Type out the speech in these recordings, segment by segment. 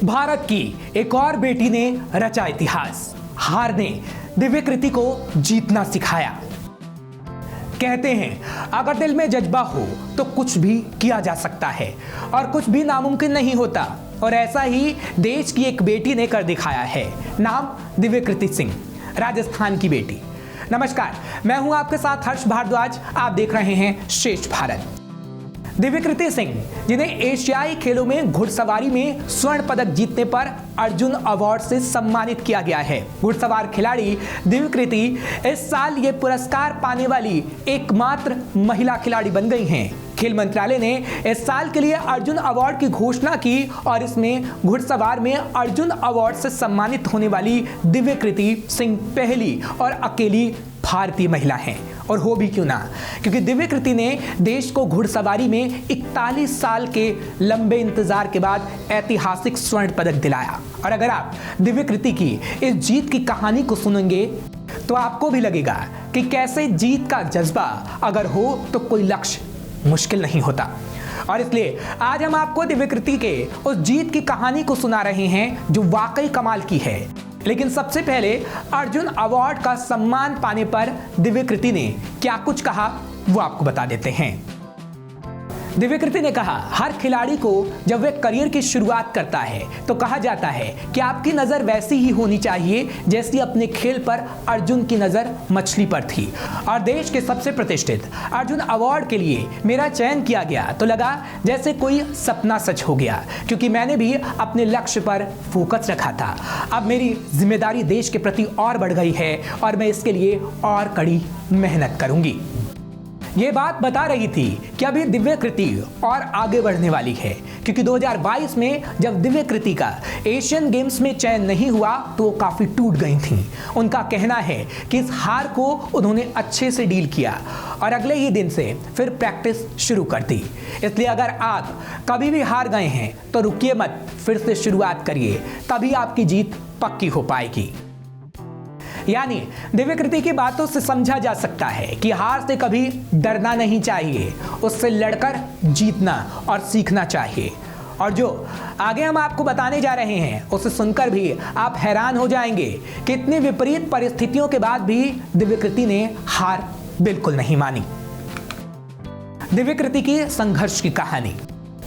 भारत की एक और बेटी ने रचा इतिहास। हार ने दिव्यकृति को जीतना सिखाया। कहते हैं अगर दिल में जज्बा हो तो कुछ भी किया जा सकता है और कुछ भी नामुमकिन नहीं होता, और ऐसा ही देश की एक बेटी ने कर दिखाया है। नाम दिव्यकृति सिंह, राजस्थान की बेटी। नमस्कार, मैं हूं आपके साथ हर्ष भारद्वाज। आप देख रहे हैं श्रेष्ठ भारत। दिव्यकृति सिंह, जिन्हें एशियाई खेलों में घुड़सवारी में स्वर्ण पदक जीतने पर अर्जुन अवार्ड से सम्मानित किया गया है। घुड़सवार खिलाड़ी दिव्यकृति इस साल ये पुरस्कार पाने वाली एकमात्र महिला खिलाड़ी बन गई हैं। खेल मंत्रालय ने इस साल के लिए अर्जुन अवार्ड की घोषणा की और इसमें घुड़सवार में अर्जुन अवार्ड से सम्मानित होने वाली दिव्यकृति सिंह पहली और अकेली भारतीय महिला हैं। और हो भी क्यों ना, क्योंकि दिव्यकृति ने देश को घुड़सवारी में 41 साल के लंबे इंतजार के बाद ऐतिहासिक स्वर्ण पदक दिलाया। और अगर आप दिव्यकृति की इस जीत की कहानी को सुनेंगे तो आपको भी लगेगा कि कैसे जीत का जज्बा अगर हो तो कोई लक्ष्य मुश्किल नहीं होता। और इसलिए आज हम आपको दिव्यकृति के उस जीत की कहानी को सुना रहे हैं जो वाकई कमाल की है। लेकिन सबसे पहले अर्जुन अवार्ड का सम्मान पाने पर दिव्यकृति ने क्या कुछ कहा वो आपको बता देते हैं। दिव्यकृति ने कहा, हर खिलाड़ी को जब वह करियर की शुरुआत करता है तो कहा जाता है कि आपकी नज़र वैसी ही होनी चाहिए जैसी अपने खेल पर अर्जुन की नज़र मछली पर थी। और देश के सबसे प्रतिष्ठित अर्जुन अवार्ड के लिए मेरा चयन किया गया तो लगा जैसे कोई सपना सच हो गया, क्योंकि मैंने भी अपने लक्ष्य पर फोकस रखा था। अब मेरी जिम्मेदारी देश के प्रति और बढ़ गई है और मैं इसके लिए और कड़ी मेहनत करूंगी। ये बात बता रही थी कि अभी दिव्यकृति और आगे बढ़ने वाली है, क्योंकि 2022 में जब दिव्यकृति का एशियन गेम्स में चयन नहीं हुआ तो वो काफ़ी टूट गई थीं। उनका कहना है कि इस हार को उन्होंने अच्छे से डील किया और अगले ही दिन से फिर प्रैक्टिस शुरू कर दी। इसलिए अगर आप कभी भी हार गए हैं तो रुकिए मत, फिर से शुरुआत करिए, तभी आपकी जीत पक्की हो पाएगी। यानी दिव्यकृति की बातों से समझा जा सकता है कि हार से कभी डरना नहीं चाहिए, उससे लड़कर जीतना और सीखना चाहिए। और जो आगे हम आपको बताने जा रहे हैं उसे सुनकर भी आप हैरान हो जाएंगे कि इतनी विपरीत परिस्थितियों के बाद भी दिव्यकृति ने हार बिल्कुल नहीं मानी। दिव्यकृति की संघर्ष की कहानी।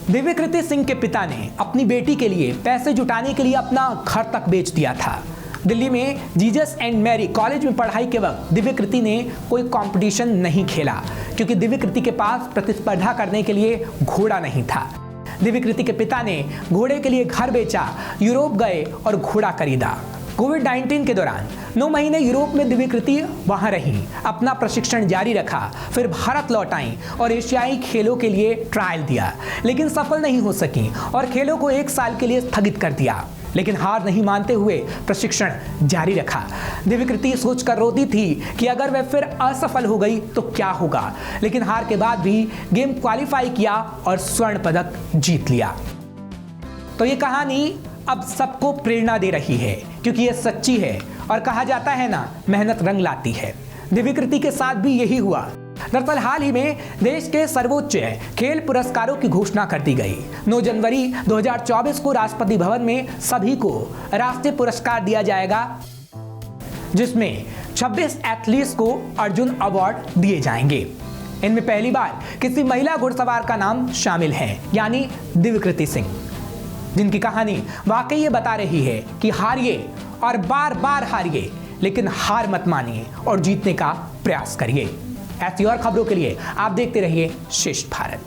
दिव्यकृति सिंह के पिता ने अपनी बेटी के लिए पैसे जुटाने के लिए अपना घर तक बेच दिया था। दिल्ली में जीसस एंड मैरी कॉलेज में पढ़ाई के वक्त दिव्यकृति ने कोई कंपटीशन नहीं खेला, क्योंकि दिव्यकृति के पास प्रतिस्पर्धा करने के लिए घोड़ा नहीं था। दिव्यकृति के पिता ने घोड़े के लिए घर बेचा, यूरोप गए और घोड़ा खरीदा। कोविड-19 के दौरान 9 महीने यूरोप में दिव्यकृति वहां रही, अपना प्रशिक्षण जारी रखा, फिर भारत लौट आई और एशियाई खेलों के लिए ट्रायल दिया, लेकिन सफल नहीं हो सकी और खेलों को 1 साल के लिए स्थगित कर दिया। लेकिन हार नहीं मानते हुए प्रशिक्षण जारी रखा। दिव्यकृति सोचकर रोती थी कि अगर वह फिर असफल हो गई तो क्या होगा, लेकिन हार के बाद भी गेम क्वालिफाई किया और स्वर्ण पदक जीत लिया। तो ये कहानी अब सबको प्रेरणा दे रही है, क्योंकि ये सच्ची है और कहा जाता है ना, मेहनत रंग लाती है। दिव्यकृति के साथ भी यही हुआ। दरअसल हाल ही में देश के सर्वोच्च खेल पुरस्कारों की घोषणा कर दी गई। 9 जनवरी 2024 को राष्ट्रपति भवन में सभी को राष्ट्रीय पुरस्कार दिया जाएगा, जिसमें 26 एथलीट्स को अर्जुन अवार्ड दिए जाएंगे। इनमें पहली बार किसी महिला घुड़सवार का नाम शामिल है, यानी दिव्यकृति सिंह, जिनकी कहानी वाकई ये बता रही है कि हारिए और बार बार हारिए, लेकिन हार मत मानिए और जीतने का प्रयास करिए। ऐसी और खबरों के लिए आप देखते रहिए श्रेष्ठ भारत।